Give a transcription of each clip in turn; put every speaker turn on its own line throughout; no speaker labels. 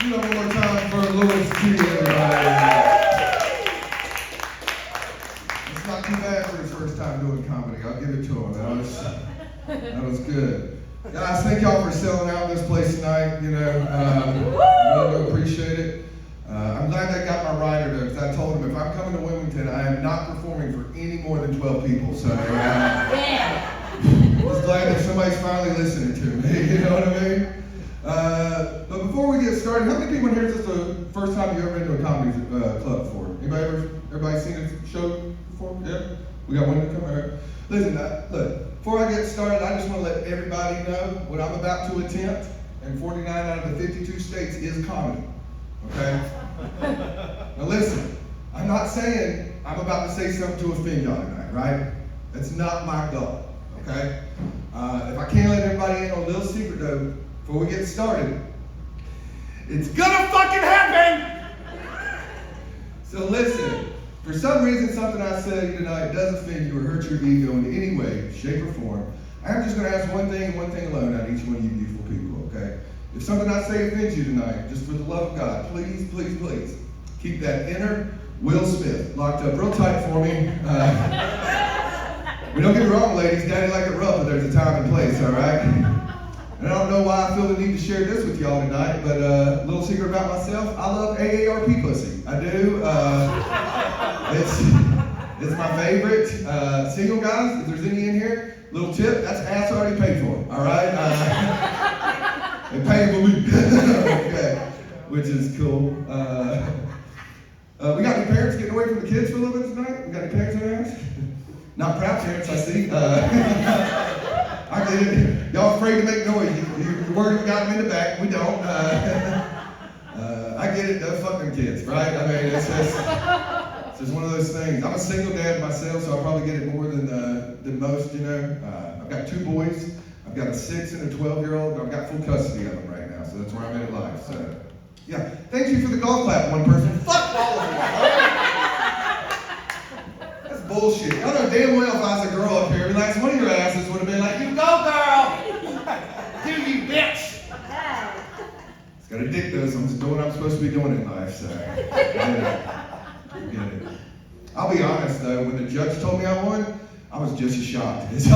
Give it up one more time for Louis T, everybody. It's not too bad for his first time doing comedy. I'll give it to him. That was good. Guys, thank y'all for selling out this place tonight. You know, really appreciate it. I'm glad they got my rider though, because I told them if I'm coming to Wilmington, I am not performing for any more than 12 people. So just glad that somebody's finally listening to me. You know what I mean? But before we get started, how many people in here is this the first time you ever been to a comedy club before? Everybody seen a show before? Yeah? We got one to come here. Listen, look, before I get started, I just want to let everybody know what I'm about to attempt, and 49 out of the 52 states is comedy. Okay? Now listen, I'm not saying I'm about to say something to offend y'all tonight, right? That's not my goal, okay? If I can't let everybody in on a little secret though, before we get started, it's gonna fucking happen! So listen, for some reason something I say tonight does offend you or hurt your ego in any way, shape, or form, I'm just gonna ask one thing and one thing alone out of each one of you beautiful people, okay? If something I say offends you tonight, just for the love of God, please, please, please, keep that inner Will Smith locked up real tight for me. We don't get me wrong, ladies, daddy like it rough, but there's a time and place, all right? And I don't know why I feel the need to share this with y'all tonight, but a little secret about myself, I love AARP pussy. I do. It's my favorite. Single guys, if there's any in here, little tip, that's ass already paid for, all right? And paying for me, okay, which is cool. We got any parents getting away from the kids for a little bit tonight? We got any parents in the house? Not proud parents, I see. I get it. Y'all afraid to make noise. You're worried we got them in the back. We don't. I get it, though. Fuck them kids, right? I mean, it's just one of those things. I'm a single dad myself, so I probably get it more than most, you know. I've got 2 boys. I've got a 6 and a 12-year-old. I've got full custody of them right now, so that's where I'm at in life. So, yeah. Thank you for the golf clap, one person. Fuck all of you. That's bullshit. Y'all know damn well if I was a girl up here, relax, one of your asses would have been like, "You go, girl! Do you, bitch!" It's got a dick though, so I'm just doing what I'm supposed to be doing in life. So, I get it. I'll be honest though, when the judge told me I won, I was just as shocked. I was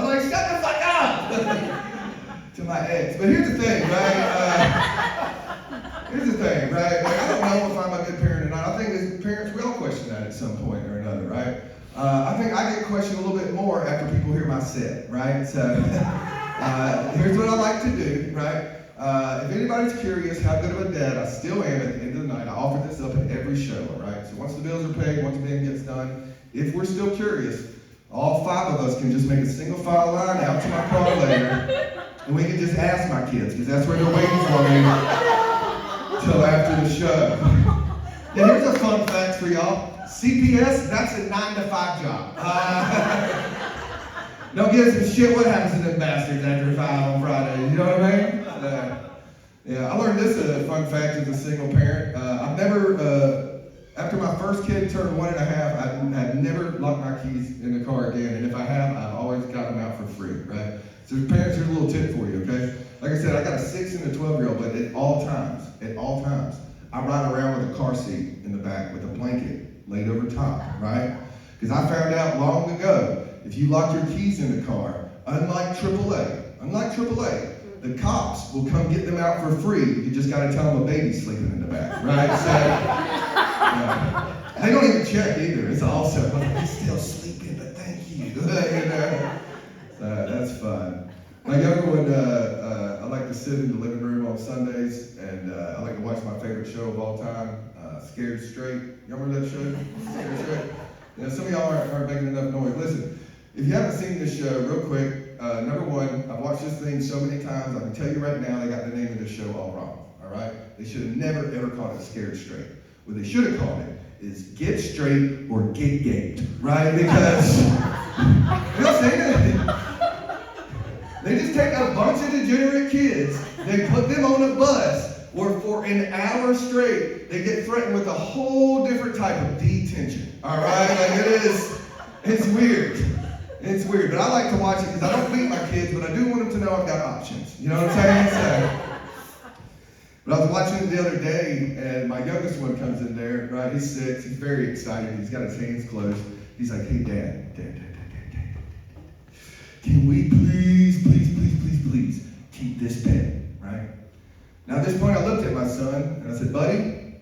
like, shut the fuck up! To my ex. But here's the thing, right? Like, I don't know if I'm a good parent or not. I think as parents, we all question that at some point or another, right? I think I get questioned a little bit more after people hear my set, right? So, here's what I like to do, right? If anybody's curious how good of a dad I still am at the end of the night, I offer this up at every show, all right? So once the bills are paid, once the band gets done, if we're still curious, all 5 of us can just make a single file line out to my car later, and we can just ask my kids, because that's where they're waiting for me till after the show. Yeah, here's a fun fact for y'all. CPS, that's a 9-to-5 job. Don't give us a shit what happens to them bastards after 5 on Friday, you know what I mean? Yeah, I learned this fun fact as a single parent. I've never, after my first kid turned 1 1/2, I've never locked my keys in the car again, and if I have, I've always got them out for free, right? So parents, here's a little tip for you, okay? Like I said, I got a 6 and a 12-year-old, but at all times, I ride around with a car seat in the back with a blanket laid over top, right? Because I found out long ago, if you lock your keys in the car, unlike AAA, the cops will come get them out for free. You just got to tell them a baby's sleeping in the back, right? So, they don't even check either. It's also, he's still sleeping, but thank you. You know? So that's fun. My younger one, I like to sit in the living room on Sundays, and I like to watch my favorite show of all time, Scared Straight. Y'all remember that show? Scared Straight? You know, some of y'all aren't making enough noise. Listen, if you haven't seen this show, real quick, number one, I've watched this thing so many times, I can tell you right now, they got the name of this show all wrong, all right? They should have never, ever called it Scared Straight. What they should have called it is Get Straight or Get Gaped, right? Because, you know what I'm saying? They just take a bunch of degenerate kids, they put them on a bus, where for an hour straight, they get threatened with a whole different type of detention, all right? Like it's weird. It's weird, but I like to watch it because I don't beat my kids, but I do want them to know I've got options. You know what I'm saying? So, was watching it the other day, and my youngest one comes in there, right? He's 6, he's very excited, he's got his hands closed. He's like, hey, Dad, can we please keep this pet, right? Now at this point, I looked at my son, and I said, buddy,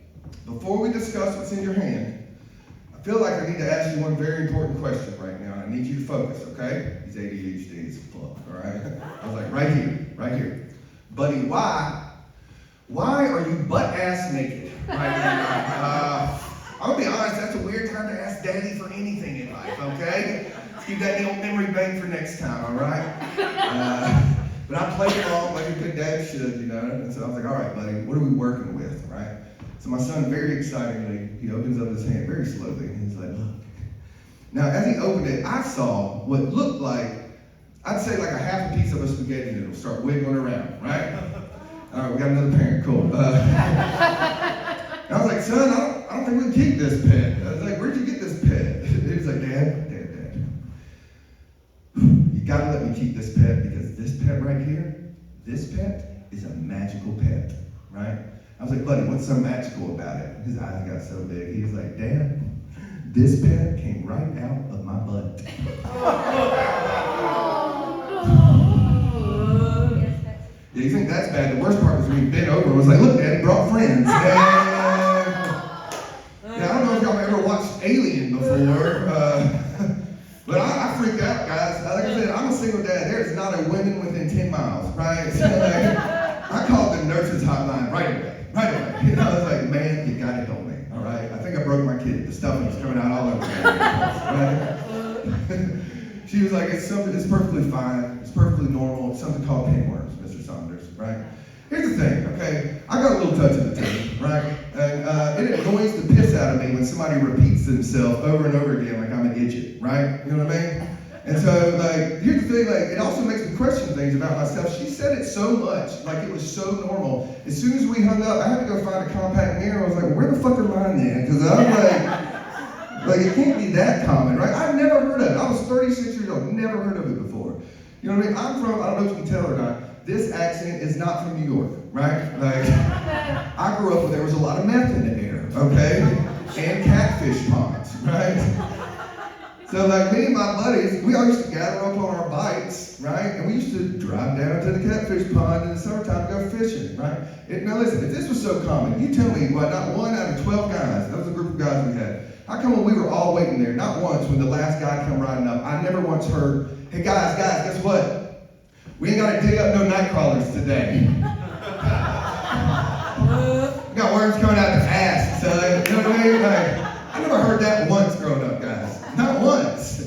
before we discuss what's in your hand, I feel like I need to ask you one very important question right now. I need you to focus, okay? He's ADHD as fuck, all right? I was like, right here. Buddy, why are you butt-ass naked right now? I'm gonna be honest, that's a weird time to ask Daddy for anything in life, okay? Let's keep that little memory bank for next time, all right? But I played along like a good dad should, you know? And so I was like, all right, buddy, what are we working with, right? So my son, very excitingly, he opens up his hand very slowly, and he's like, look. Now, as he opened it, I saw what looked like, I'd say like a half a piece of a spaghetti noodle start wiggling around, right? All right, we got another parent, cool. And I was like, son, I don't think we can keep this pet. I was like, where'd you get this pet? He was like, Dad. You gotta let me keep this pet because this pet right here, this pet is a magical pet, right? I was like, buddy, what's so magical about it? His eyes got so big. He was like, Dad, this pet came right out of my butt. Yeah, you think that's bad? The worst part was when he bent over and was like, look, Dad, he brought friends. Yeah, I don't know if y'all ever watched Alien before, but I freaked out, guys. Like I said, I'm a single dad. There's not a woman within 10 miles, right? So, like, I called the nurse's hotline right away. You know, I was like, man, you gotta help me, all right? I think I broke my kid. The stuffing was coming out all over me, right? She was like, it's perfectly fine. It's perfectly normal. It's something called pinworms, Mr. Saunders, right? Here's the thing, okay? I got a little touch of the team, right? And it annoys the piss out of me when somebody repeats themselves over and over again like I'm an idiot, right? You know what I mean? And so, like, here's the thing, like, it also makes me question things about myself. She said it so much, like it was so normal. As soon as we hung up, I had to go find a compact mirror. I was like, well, where the fuck are mine then? Because I'm like, it can't be that common, right? I've never heard of it. I was 36 years old, never heard of it before. You know what I mean? I don't know if you can tell or not, this accent is not from New York, right? Like, I grew up where there was a lot of meth in the air, okay? And catfish ponds, right? So like me and my buddies, we all used to gather up on our bikes, right? And we used to drive down to the catfish pond in the summertime to go fishing, right? Now listen, if this was so common, you tell me why not 1 out of 12 guys, that was a group of guys we had, how come when we were all waiting there, not once when the last guy come riding up, I never once heard, hey guys, guess what? We ain't got to dig up no night crawlers today. We got worms coming out the ass, so you know what I mean? Like, I never heard that once growing up, guys. Not once.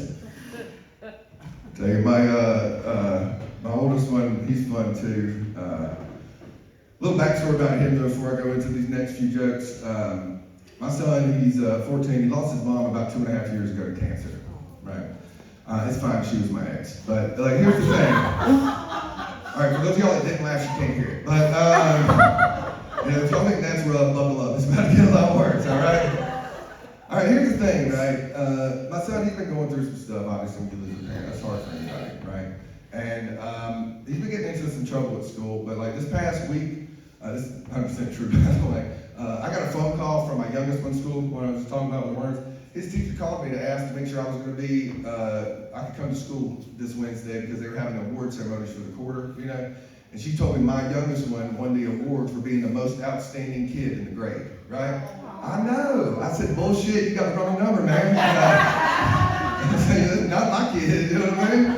Tell you, my oldest one, he's fun too. Little backstory about him though before I go into these next few jokes. My son, he's 14. He lost his mom about 2.5 years ago to cancer. Right? It's fine. She was my ex. But like, here's the thing. All right, for those of y'all that didn't laugh, you can't hear it. But if y'all think that's rough, buckle up. It's about to get a lot worse. All right. All right, here's the thing, right? My son, he's been going through some stuff, obviously, when you lose a parent. That's hard for anybody, right? And he's been getting into some trouble at school, but like this past week, this is 100% true, by the way, I got a phone call from my youngest one's school when I was talking about the words. His teacher called me to ask to make sure I was going to be, I could come to school this Wednesday because they were having award ceremonies for the quarter, you know? And she told me my youngest one won the award for being the most outstanding kid in the grade, right? I know. I said, bullshit, you got the wrong number, man. I said, not my kid, you know what I mean?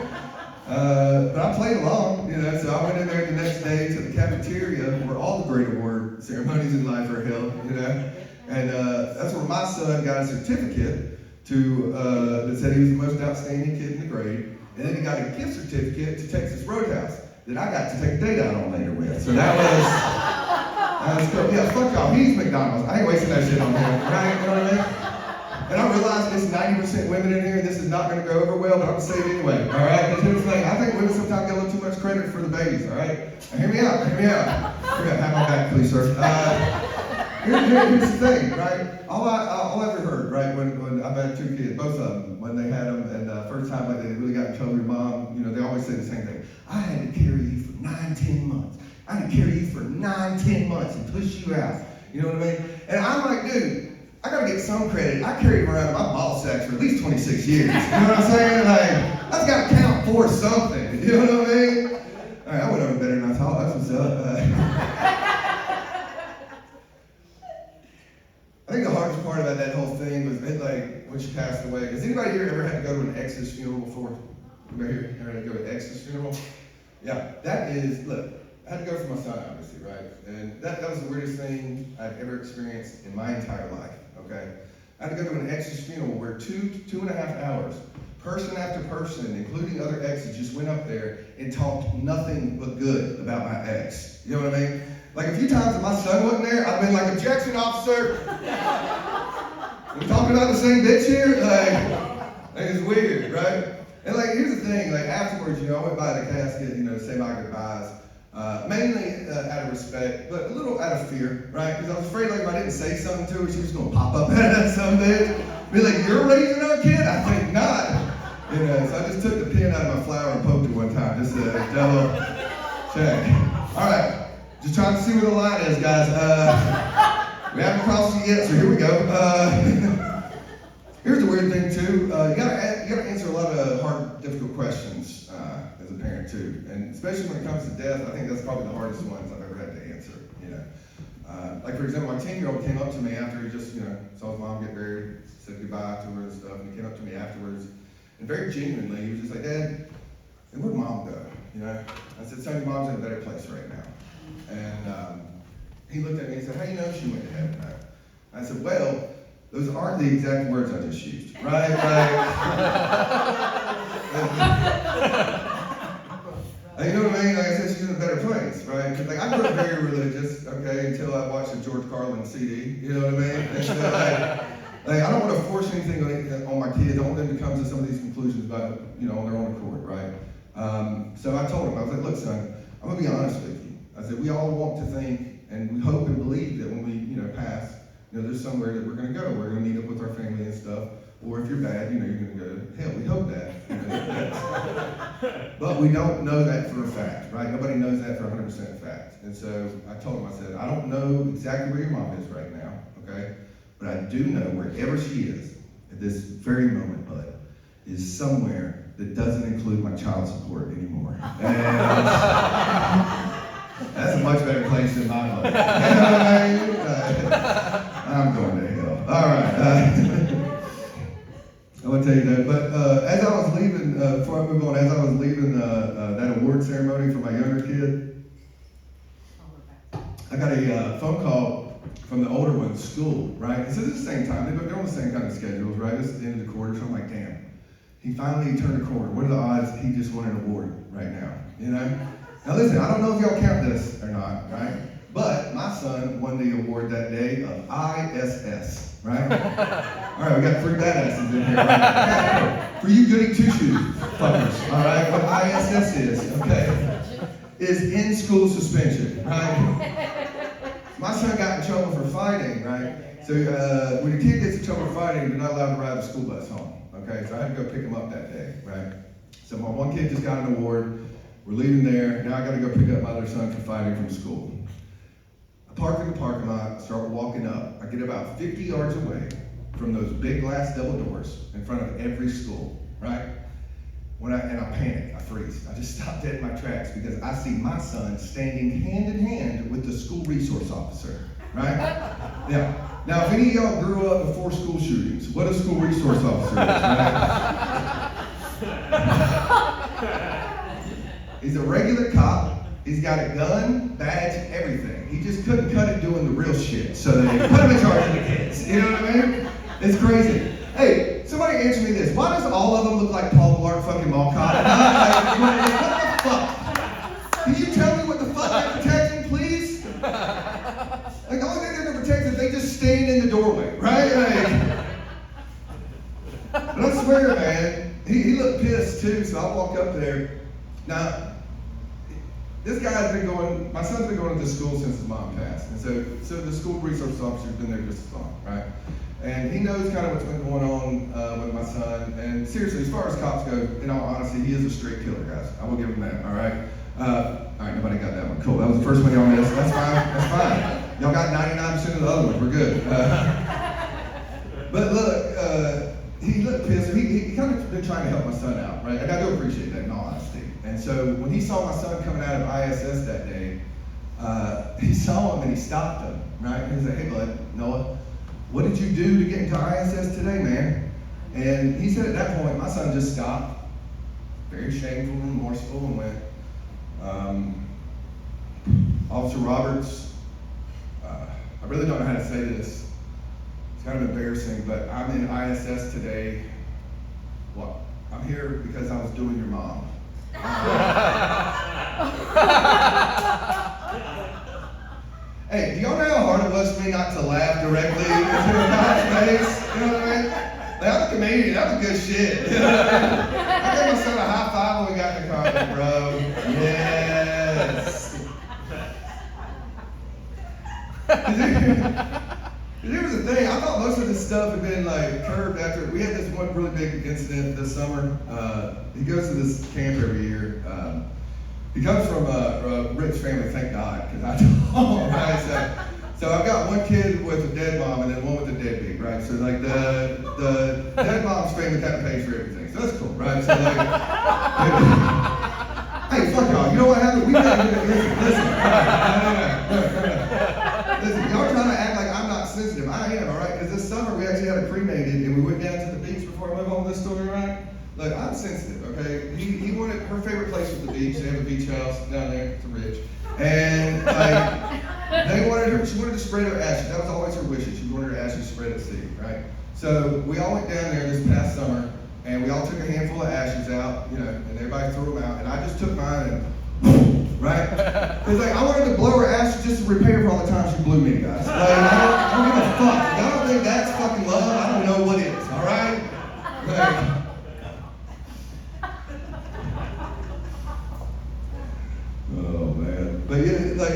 But I played along, you know, so I went in there the next day to the cafeteria where all the great award ceremonies in life are held, you know? And that's where my son got a certificate that said he was the most outstanding kid in the grade. And then he got a gift certificate to Texas Roadhouse that I got to take a date out on later with. So that was cool. Yeah, fuck y'all, he eats McDonald's. I ain't wasting that shit on him, right? You know what I mean? And I realize it's 90% women in here and this is not gonna go over well, but I'm gonna say it anyway, all right? Because here's the thing, I think women sometimes get a little too much credit for the babies, all right? Now, hear me out. Have my back, please, sir. Here's the thing, right? All I ever heard, right, when I've had 2 kids, both of them, when they had them, and first time like they really got in trouble with your mom, you know, they always say the same thing. I had to carry you for 9-10 months. I I can carry you for 9, 10 months and push you out. You know what I mean? And I'm like, dude, I gotta get some credit. I carried him around in my ball sacks for at least 26 years. You know what I'm saying? Like, I've got to count for something. You know what I mean? All right, I went over better than I thought. That's what's up. I think the hardest part about that whole thing was like when she passed away. Has anybody here ever had to go to an ex's funeral before? Anybody here ever had to go to an ex's funeral? Yeah, that is, look, I had to go for my son, obviously, right? And that was the weirdest thing I've ever experienced in my entire life, okay? I had to go to an ex's funeral where 2.5 hours, person after person, including other exes, just went up there and talked nothing but good about my ex. You know what I mean? Like a few times that my son wasn't there, I've been like, objection, officer. We talking about the same bitch here? Like it's weird, right? And like, here's the thing, like afterwards, you know, I went by the casket, you know, to say my goodbyes. Mainly out of respect, but a little out of fear, right? Because I was afraid like if I didn't say something to her, she was going to pop up at that some bitch. Be like, you're raising our kid? I think not. You know, so I just took the pin out of my flower and poked it one time, just to double check. All right. Just trying to see where the line is, guys. We haven't crossed it yet, so here we go. Here's the weird thing too. You gotta answer a lot of hard, difficult questions as a parent too, and especially when it comes to death. I think that's probably the hardest ones I've ever had to answer. You know, like for example, my 10-year-old came up to me after he just saw his mom get buried, said goodbye to her and stuff, and he came up to me afterwards, and very genuinely, he was just like, "Dad, and where'd Mom go?" You know, I said, "Son, your mom's in a better place right now." And he looked at me and said, "How do you know she went to heaven?" I said, "Well, those aren't the exact words I just used, right?" Like, you know what I mean? Like I said, she's in a better place, right? Because like I grew up very religious, okay, until I watched a George Carlin CD. You know what I mean? And so, like I don't want to force anything on my kids. I want them to come to some of these conclusions about, on their own accord, right? So I told him, I was like, "Look, son, I'm gonna be honest with you." I said, "We all want to think and we hope and believe that when we, pass, there's somewhere that we're going to go. We're going to meet up with our family and stuff. Or if you're bad, you're going to go to hell. We hope that. But we don't know that for a fact, right? Nobody knows that for 100% fact. And so I told him, I said, "I don't know exactly where your mom is right now, okay? But I do know wherever she is at this very moment, bud, is somewhere that doesn't include my child support anymore." And that's a much better place than my life. I'm going to hell. All right. I want to tell you that. But as I was leaving, before I move on, as I was leaving that award ceremony for my younger kid, I got a phone call from the older one's school, right? It's at the same time. They're on the same kind of schedules, right? It's at the end of the quarter, so I'm like, damn. He finally turned a corner. What are the odds he just won an award right now, Now listen, I don't know if y'all count this or not, right? But my son won the award that day of ISS, right? All right, we got 3 badasses in here, right? For you goody two-shoes fuckers, all right? What ISS is, okay, is in-school suspension, right? My son got in trouble for fighting, right? So when a kid gets in trouble for fighting, they're not allowed to ride the school bus home, okay? So I had to go pick him up that day, right? So my one kid just got an award. We're leaving there. Now I got to go pick up my other son for fighting from school. I park in the parking lot, start walking up. I get about 50 yards away from those big glass double doors in front of every school, right? And I panic, I freeze. I just stop dead in my tracks because I see my son standing hand in hand with the school resource officer, right? Yeah. Now, if any of y'all grew up before school shootings, what a school resource officer is, right? He's a regular cop. He's got a gun, badge, everything. He just couldn't cut it doing the real shit, so they put him in charge of the kids. You know what I mean? It's crazy. Hey, somebody answer me this. Why does all of them look like Paul Blart fucking Mall Cop? What the fuck? Can you tell me what the fuck they're protecting, please? Like, the only thing they're going to protect is they just stand in the doorway, right? But I swear, man, he looked pissed too, so I walk up there. Now, this guy's been going, my son's been going to this school since his mom passed. And so the school resource officer's been there just as long, right? And he knows kind of what's been going on with my son. And seriously, as far as cops go, in all honesty, he is a straight killer, guys. I will give him that, all right? All right, nobody got that one. one. Cool. That was the first one y'all missed. That's fine. That's fine. Y'all got 99% of the other ones. We're good. But look, he looked pissed. He kind of been trying to help my son out, right? And I do appreciate that in all honesty. And so when he saw my son coming out of ISS that day, he saw him and he stopped him, right? And he was like, hey, bud, Noah, what did you do to get into ISS today, man? And he said at that point, my son just stopped, very shameful and remorseful, and went, Officer Roberts, I really don't know how to say this. It's kind of embarrassing, but I'm in ISS today. Well, I'm here because I was doing your mom. Hey, do y'all know how hard it was for me not to laugh directly into a guy's face? You know what I mean? Like, I'm a comedian. That was good shit. You know what I mean? I gave my son a high five when we got in the car, like, bro. Yes. Here's the thing. I thought most of this stuff had been like curbed after we had this one really big incident this summer. He goes to this camp every year. He comes from a rich family, thank God, because I don't, right? So I've got one kid with a dead mom and then one with a deadbeat, right? So like the dead mom's family kind of pays for everything, so that's cool, right? So like, hey, fuck y'all, you know what happened? We got listen. Listen, y'all trying to act like I'm not sensitive. I am, all right? Because this summer we actually had a cremated and we went down to the beach before I move on with this story, right? Look, I'm sensitive, okay? He wanted, her favorite place was the beach. They have a beach house down there, it's rich. And like, she wanted to spread her ashes. That was always her wishes. She wanted her ashes spread at sea, right? So we all went down there this past summer and we all took a handful of ashes out, you know, and everybody threw them out. And I just took mine and, right? It's like, I wanted to blow her ashes just to repay her for all the time she blew me, guys. Like, I don't give a fuck. Y'all don't think that's fucking love? I don't know what is, all right? Like, oh man, but yeah, like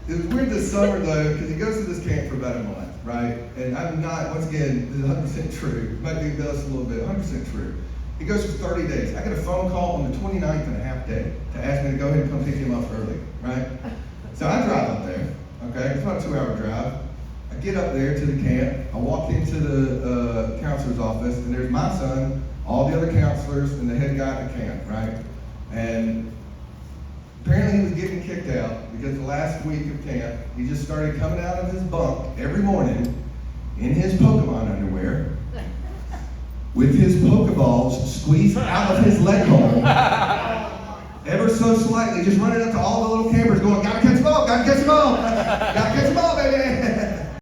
it was weird this summer though, because he goes to this camp for about a month, right? And I'm not, once again, this is 100% true. Might be embellished a little bit, 100% true. He goes for 30 days. I get a phone call on the 29th and a half day to ask me to go ahead and come pick him up early, right? So I drive up there, okay? It's about a 2-hour drive. I get up there to the camp. I walk into the counselor's office, and there's my son, all the other counselors, and the head guy at the camp, right? And apparently he was getting kicked out because the last week of camp, he just started coming out of his bunk every morning in his Pokemon underwear with his Pokeballs squeezed out of his leg hole ever so slightly, just running up to all the little campers going, gotta catch him all, gotta catch him all, gotta